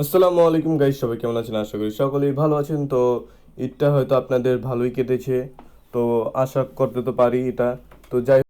আসসালামু আলাইকুম গাইস, সবাই কেমন আছেন? আশা করি সকলেই ভালো আছেন। তো ঈদটা হয়তো আপনাদের ভালোই কেটেছে, তো আশা করতে তো পারি এটা। তো যাই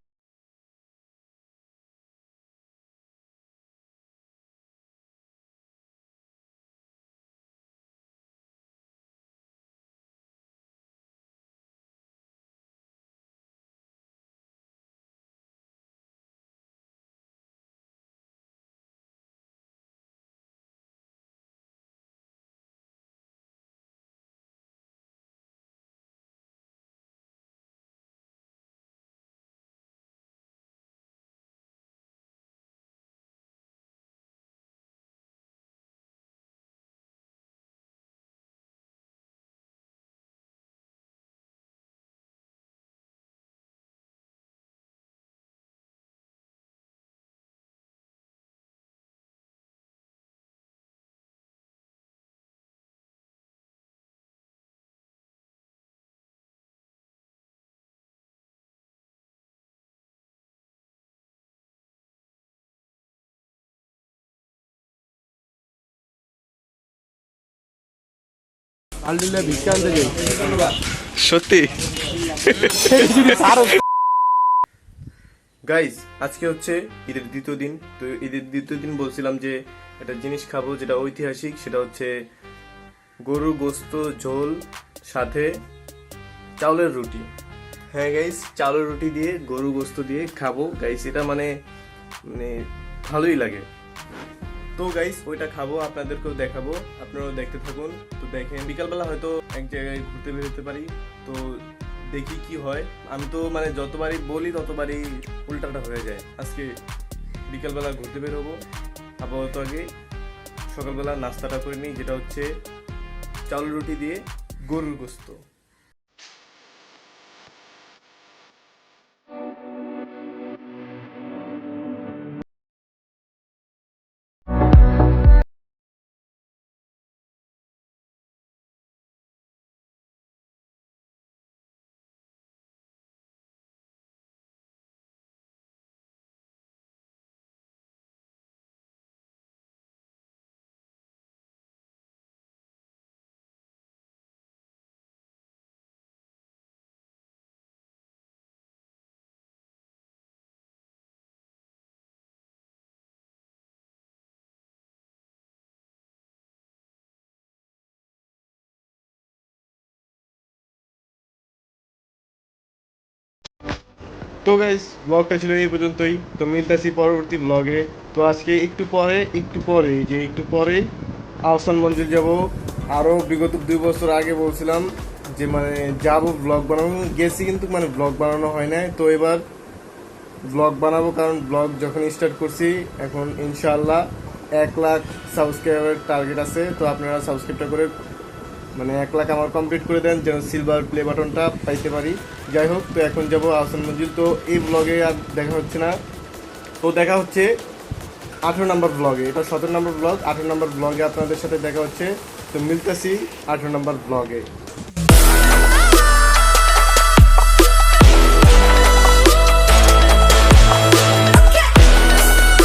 আলহামদুলিল্লাহ ভিক্ষা আনতে যাই সত্যি। গাইস, আজকে হচ্ছে ঈদের দ্বিতীয় দিন। তো ঈদের দ্বিতীয় দিন বলছিলাম যে একটা জিনিস খাবো যেটা ঐতিহাসিক, সেটা হচ্ছে গরুর গোস্ত ঝোল সাথে চাউলের রুটি। হ্যাঁ গাইস, চাউলের রুটি দিয়ে গরু গোস্ত দিয়ে খাবো গাইস। এটা মানে মানে ভালোই লাগে। তো গাইস, ওইটা খাবো, আপনাদেরকেও দেখাবো, আপনারাও দেখতে থাকুন। তো দেখেন, বিকালবেলা হয়তো এক জায়গায় ঘুরতে বেরোতে পারি। তো দেখি কি হয়। আমি তো মানে যতবারই বলি ততবারই উল্টাটা হয়ে যায়। আজকে বিকালবেলা ঘুরতে বের হবো। আপাতত আগে সকালবেলা নাস্তাটা করে নিই, যেটা হচ্ছে চাউল রুটি দিয়ে গরুর গোস্ত। তো গাইস, ব্লগটা ছিল এই পর্যন্তই। তো মিলতেছি পরবর্তী ব্লগে। তো আজকে একটু পরে আহসান মঞ্জিল যাব। আরও বিগত 2 বছর আগে বলছিলাম যে মানে যাব ব্লগ বানাবো, গেছি কিন্তু মানে ব্লগ বানানো হয় নাই। তো এবার ব্লগ বানাবো, কারণ ব্লগ যখন স্টার্ট করছি এখন ইনশাআল্লাহ 1 লাখ সাবস্ক্রাইবার টার্গেট আছে। তো আপনারা সাবস্ক্রাইবটা করে মানে 1 লাখ আমার কমপ্লিট করে দেন, যেন সিলভার প্লে বাটনটা পাইতে পারি। যাই হোক, তো এখন যাবো আহসান মঞ্জিল। তো এই ব্লগে আর দেখা হচ্ছে না, তো দেখা হচ্ছে 18 নম্বর ব্লগে। এটা 17 নম্বর ব্লগ, 18 নম্বর ব্লগে আপনাদের সাথে দেখা হচ্ছে। তো মিলতেছি 18 নম্বর ব্লগে।